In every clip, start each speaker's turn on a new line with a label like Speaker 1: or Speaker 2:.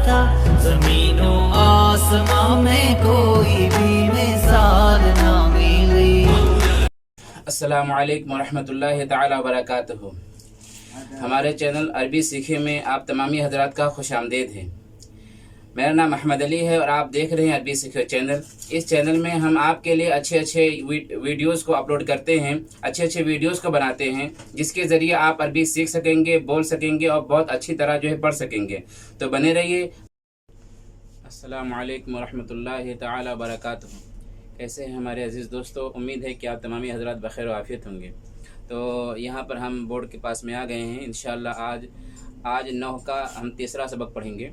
Speaker 1: تھا، زمینوں آسماں میں کوئی بھی مثال نہ ملی۔
Speaker 2: السلام علیکم ورحمۃ اللہ تعالی وبرکاتہ۔ ہمارے چینل عربی سیکھے میں آپ تمامی حضرات کا خوش آمدید ہے۔ میرا نام احمد علی ہے اور آپ دیکھ رہے ہیں عربی سیکھے چینل۔ اس چینل میں ہم آپ کے لیے اچھے ویڈیوز کو اپلوڈ کرتے ہیں، اچھے ویڈیوز کو بناتے ہیں، جس کے ذریعے آپ عربی سیکھ سکیں گے، بول سکیں گے اور بہت اچھی طرح پڑھ سکیں گے۔ تو بنے رہیے۔ السلام علیکم ورحمۃ اللہ تعالی وبرکاتہ۔ کیسے ہیں ہمارے عزیز دوستو؟ امید ہے کہ آپ تمامی حضرات بخیر و عافیت ہوں گے۔ تو یہاں پر ہم بورڈ کے پاس میں آ گئے ہیں۔ انشاءاللہ آج 9 کا ہم تیسرا سبق پڑھیں گے،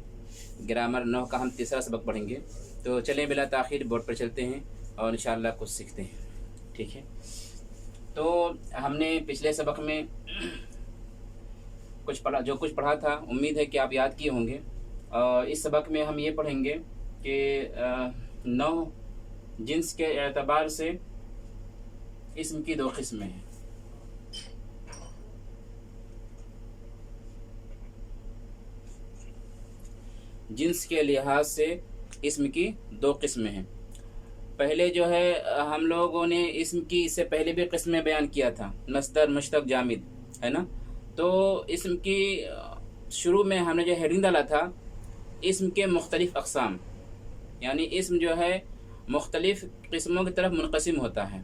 Speaker 2: گرامر 9 کا ہم تیسرا سبق پڑھیں گے۔ تو چلیں بلا تاخیر بورڈ پر چلتے ہیں اور انشاءاللہ کچھ سیکھتے ہیں، ٹھیک ہے؟ تو ہم نے پچھلے سبق میں کچھ پڑھا تھا، امید ہے کہ آپ یاد کیے ہوں گے۔ اور اس سبق میں ہم یہ پڑھیں گے کہ 9 جنس کے اعتبار سے اسم کی 2 قسمیں ہیں۔ جنس کے لحاظ سے اسم کی 2 قسمیں ہیں۔ پہلے ہم لوگوں نے اسم کی اس سے پہلے بھی قسمیں بیان کیا تھا، مصدر، مشتق، جامد، ہے نا؟ تو اسم کی شروع میں ہم نے ہیڈنگ ڈالا تھا اسم کے مختلف اقسام، یعنی اسم مختلف قسموں کی طرف منقسم ہوتا ہے۔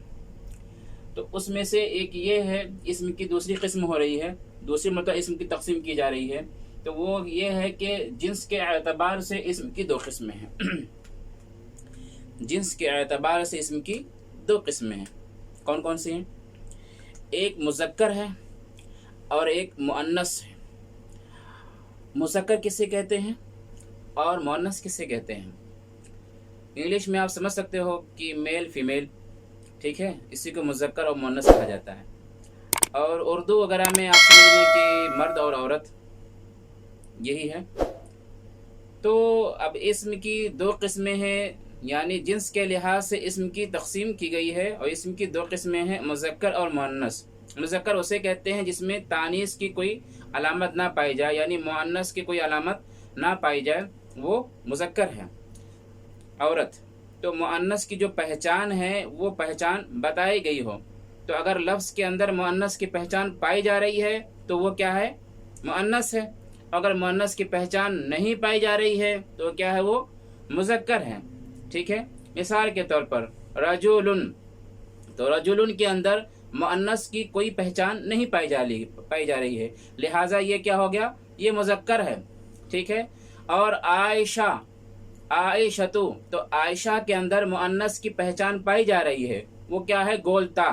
Speaker 2: تو اس میں سے ایک یہ ہے، اسم کی دوسری قسم ہو رہی ہے، دوسری مرتبہ اسم کی تقسیم کی جا رہی ہے، تو وہ یہ ہے کہ جنس کے اعتبار سے اسم کی 2 قسمیں ہیں۔ جنس کے اعتبار سے اسم کی 2 قسمیں ہیں۔ کون کون سی ہیں؟ ایک مذکر ہے اور ایک مؤنث ہے۔ مذکر کسے کہتے ہیں اور مؤنث کسے کہتے ہیں؟ انگلش میں آپ سمجھ سکتے ہو کہ میل فیمیل، ٹھیک ہے، اسی کو مذکر اور مؤنث کہا جاتا ہے۔ اور اردو وغیرہ میں آپ سمجھ لیں کہ مرد اور عورت، یہی ہے۔ تو اب اسم کی 2 قسمیں ہیں، یعنی جنس کے لحاظ سے اسم کی تقسیم کی گئی ہے، اور اسم کی 2 قسمیں ہیں، مذکر اور مؤنث۔ مذکر اسے کہتے ہیں جس میں تانیث کی کوئی علامت نہ پائی جائے، یعنی مؤنث کی کوئی علامت نہ پائی جائے، وہ مذکر ہے۔ عورت تو مؤنث کی جو پہچان ہے وہ پہچان بتائی گئی ہو، تو اگر لفظ کے اندر مؤنث کی پہچان پائی جا رہی ہے تو وہ کیا ہے؟ مؤنث ہے۔ اگر مؤنث کی پہچان نہیں پائی جا رہی ہے تو کیا ہے؟ وہ مذکر ہے، ٹھیک ہے؟ مثال کے طور پر رجل، تو رجل کے اندر مؤنث کی کوئی پہچان نہیں پائی جا رہی ہے، لہٰذا یہ کیا ہو گیا؟ یہ مذکر ہے، ٹھیک ہے؟ اور عائشہ، عائشتو، تو عائشہ کے اندر مؤنث کی پہچان پائی جا رہی ہے، وہ کیا ہے؟ گول تا۔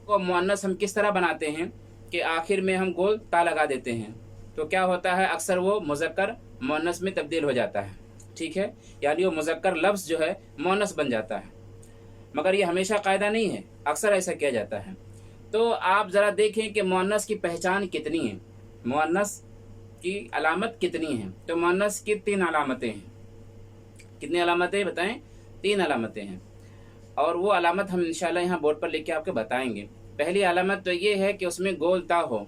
Speaker 2: کو مؤنث ہم کس طرح بناتے ہیں کہ آخر میں ہم گول تا لگا دیتے ہیں، تو کیا ہوتا ہے؟ اکثر وہ مذکر مؤنث میں تبدیل ہو جاتا ہے، ٹھیک ہے؟ یعنی وہ مذکر لفظ مؤنث بن جاتا ہے، مگر یہ ہمیشہ قاعدہ نہیں ہے، اکثر ایسا کیا جاتا ہے۔ تو آپ ذرا دیکھیں کہ مؤنث کی پہچان کتنی ہے، مؤنث کی علامت کتنی ہیں؟ تو مؤنث کی 3 علامتیں ہیں۔ کتنی علامتیں بتائیں؟ 3 علامتیں ہیں، اور وہ علامت ہم انشاءاللہ یہاں بورڈ پر لکھ کے آپ کو بتائیں گے۔ پہلی علامت تو یہ ہے کہ اس میں گول تا ہو،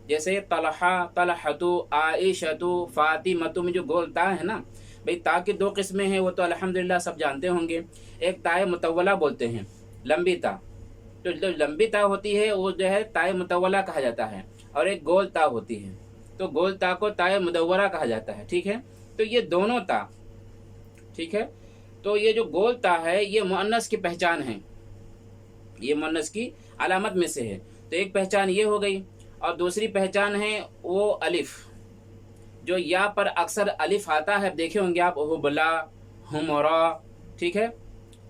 Speaker 2: جیسے طلحہ، طلحتو، عائشتو، فاطمتو میں جو گول تا ہے نا، بھئی تا کی 2 قسمیں ہیں، وہ تو الحمدللہ سب جانتے ہوں گے۔ ایک تائے مطولہ بولتے ہیں، لمبی تا، تو جو لمبی تا ہوتی ہے وہ تائے مطولہ کہا جاتا ہے، اور ایک گول تا ہوتی ہے، تو گول تا کو تائے مدورہ کہا جاتا ہے، ٹھیک ہے؟ تو یہ دونوں تا، ٹھیک ہے؟ تو یہ جو گول تا ہے یہ مؤنث کی پہچان ہے، یہ مؤنث کی علامت میں سے ہے۔ تو ایک پہچان یہ ہو گئی، اور دوسری پہچان ہے وہ الف، جو یا پر اکثر الف آتا ہے، دیکھے ہوں گے آپ، حبلا، ہمرا، ٹھیک ہے؟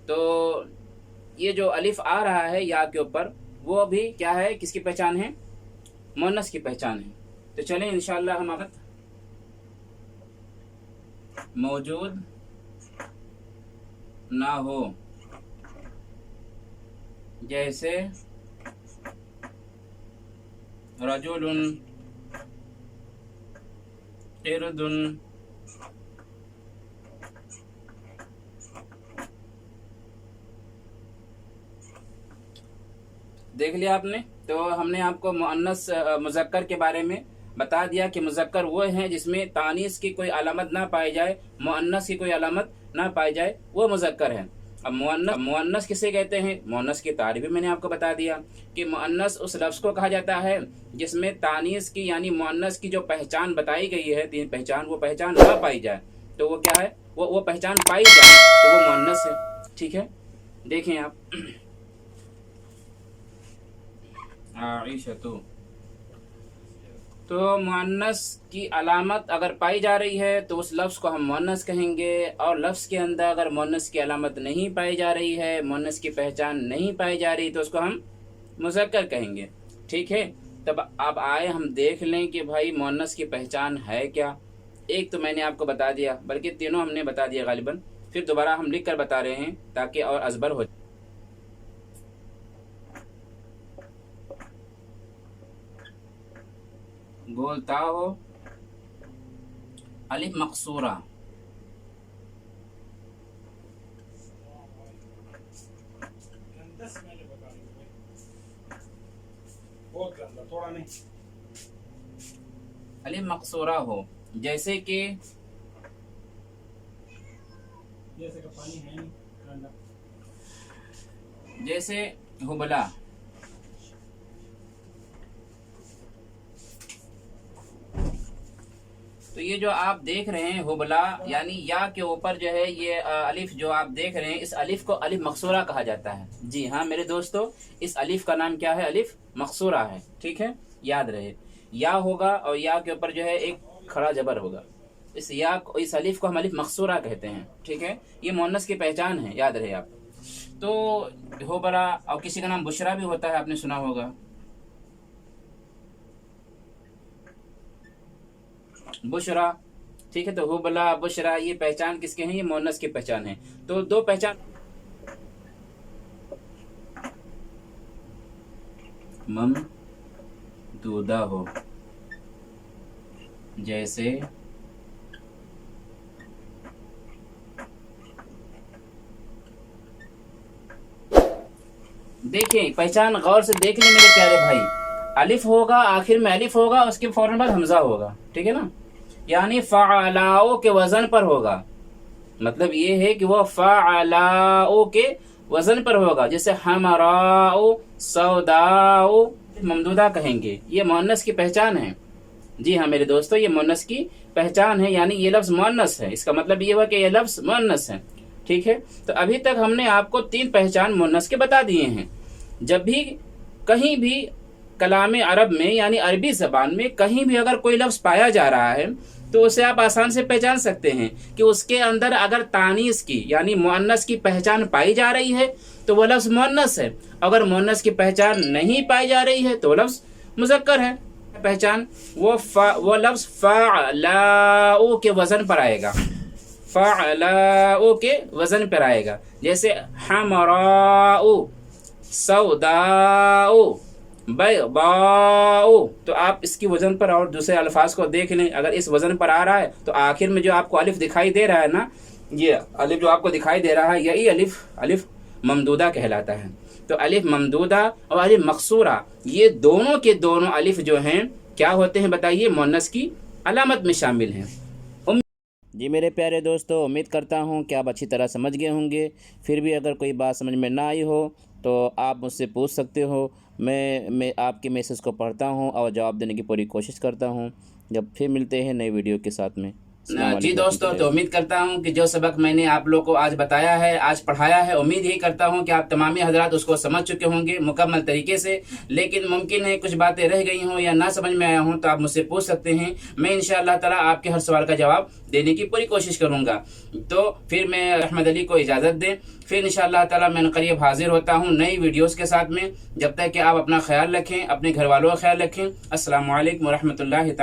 Speaker 2: تو یہ جو الف آ رہا ہے یا کے اوپر، وہ بھی کیا ہے؟ کس کی پہچان ہے؟ مؤنث کی پہچان ہے۔ تو چلیں انشاءاللہ ہم اب موجود نہ ہو، جیسے رجل، قرد، دیکھ لیا آپ نے؟ تو ہم نے آپ کو مؤنث مذکر کے بارے میں بتا دیا کہ مذکر وہ ہیں جس میں تانیث کی کوئی علامت نہ پائی جائے، مؤنث کی کوئی علامت نہ پائی جائے، وہ مذکر ہے۔ اب مؤنث کسے کہتے ہیں؟ مؤنث کی تعریف بھی میں نے آپ کو بتا دیا کہ مؤنث اس لفظ کو کہا جاتا ہے جس میں تانیث کی یعنی مؤنث کی جو پہچان بتائی گئی ہے، تین پہچان، وہ پہچان نہ پائی جائے تو وہ کیا ہے؟ وہ پہچان پائی جائے تو وہ مؤنث ہے۔ ٹھیک ہے، دیکھیں آپ عائشہ، تو مؤنث کی علامت اگر پائی جا رہی ہے تو اس لفظ کو ہم مؤنث کہیں گے، اور لفظ کے اندر اگر مؤنث کی علامت نہیں پائی جا رہی ہے، مؤنث کی پہچان نہیں پائی جا رہی تو اس کو ہم مذکر کہیں گے۔ ٹھیک ہے، تب اب آئے ہم دیکھ لیں کہ بھائی مؤنث کی پہچان ہے کیا۔ ایک تو میں نے آپ کو بتا دیا، بلکہ تینوں ہم نے بتا دیا غالباً، پھر دوبارہ ہم لکھ کر بتا رہے ہیں تاکہ اور ازبر ہو جائے۔ بولتا ہو الف مقصورہ، الف مقصورہ ہو، جیسے کہ جیسے حبلا، تو یہ جو آپ دیکھ رہے ہیں حبلا یعنی یا کے اوپر جو ہے یہ الف جو آپ دیکھ رہے ہیں، اس الف کو الف مقصورہ کہا جاتا ہے۔ جی ہاں میرے دوستو، اس الف کا نام کیا ہے؟ الف مقصورہ ہے۔ ٹھیک ہے، یاد رہے، یا ہوگا اور یا کے اوپر جو ہے ایک کھڑا جبر ہوگا، اس الف کو ہم الف مقصورہ کہتے ہیں۔ ٹھیک ہے، یہ مؤنث کی پہچان ہے، یاد رہے آپ۔ تو حبلا، اور کسی کا نام بشرا بھی ہوتا ہے، آپ نے سنا ہوگا، بشرا۔ ٹھیک ہے، تو حبلا، بشرا، یہ پہچان کس کے ہیں؟ یہ مؤنث کی پہچان ہے۔ تو دو پہچان ممدودہ ہو، جیسے دیکھیں، پہچان غور سے دیکھ لیں میرے پیارے بھائی، الف ہوگا، آخر میں الف ہوگا، اس کے فوراً بعد حمزہ ہوگا۔ ٹھیک ہے نا، یعنی فعلاؤ کے وزن پر ہوگا، مطلب یہ ہے کہ وہ فعلاؤ کے وزن پر ہوگا، جیسے حمراؤ، سوداؤ، ممدودہ کہیں گے، یہ مؤنث کی پہچان ہے۔ جی ہاں میرے دوستو، یہ مؤنث کی پہچان ہے، یعنی یہ لفظ مؤنث ہے، اس کا مطلب یہ ہوا کہ یہ لفظ مؤنث ہے۔ ٹھیک ہے، تو ابھی تک ہم نے آپ کو تین پہچان مؤنث کے بتا دیے ہیں۔ جب بھی کہیں بھی کلام عرب میں یعنی عربی زبان میں کہیں بھی اگر کوئی لفظ پایا جا رہا ہے تو اسے آپ آسان سے پہچان سکتے ہیں کہ اس کے اندر اگر تانیث کی یعنی مؤنث کی پہچان پائی جا رہی ہے تو وہ لفظ مؤنث ہے، اگر مؤنث کی پہچان نہیں پائی جا رہی ہے تو وہ لفظ مذکر ہے۔ پہچان وہ لفظ فعلاؤ کے وزن پر آئے گا، فعلاؤ کے وزن پر آئے گا، جیسے حمراؤ، سوداؤ، بیضاؤ۔ تو آپ اس کی وزن پر اور دوسرے الفاظ کو دیکھ لیں، اگر اس وزن پر آ رہا ہے تو آخر میں جو آپ کو الف دکھائی دے رہا ہے نا، یہ الف جو آپ کو دکھائی دے رہا ہے یہی الف ممدودہ کہلاتا ہے۔ تو الف ممدودہ اور الف مقصورہ یہ دونوں کے دونوں الف جو ہیں کیا ہوتے ہیں بتائیے؟ مؤنث کی علامت میں شامل ہیں۔ جی میرے پیارے دوستو، امید کرتا ہوں کہ آپ اچھی طرح سمجھ گئے ہوں گے۔ پھر بھی اگر کوئی بات سمجھ میں نہ آئی ہو تو آپ مجھ سے پوچھ سکتے ہو، میں آپ کے میسج کو پڑھتا ہوں اور جواب دینے کی پوری کوشش کرتا ہوں۔ جب پھر ملتے ہیں نئی ویڈیو کے ساتھ میں۔ جی دوستو، تو امید کرتا ہوں کہ جو سبق میں نے آپ لوگ کو آج بتایا ہے، آج پڑھایا ہے، امید یہی کرتا ہوں کہ آپ تمامی حضرات اس کو سمجھ چکے ہوں گے مکمل طریقے سے۔ لیکن ممکن ہے کچھ باتیں رہ گئی ہوں یا نہ سمجھ میں آیا ہوں تو آپ مجھ سے پوچھ سکتے ہیں، میں انشاءاللہ تعالیٰ آپ کے ہر سوال کا جواب دینے کی پوری کوشش کروں گا۔ تو پھر میں احمد علی کو اجازت دیں، پھر انشاءاللہ تعالیٰ میں قریب حاضر ہوتا ہوں نئی ویڈیوز کے ساتھ میں۔ جب تک کہ آپ اپنا خیال رکھیں، اپنے گھر والوں کا خیال رکھیں۔ السلام علیکم ورحمۃ اللہ تعالیٰ۔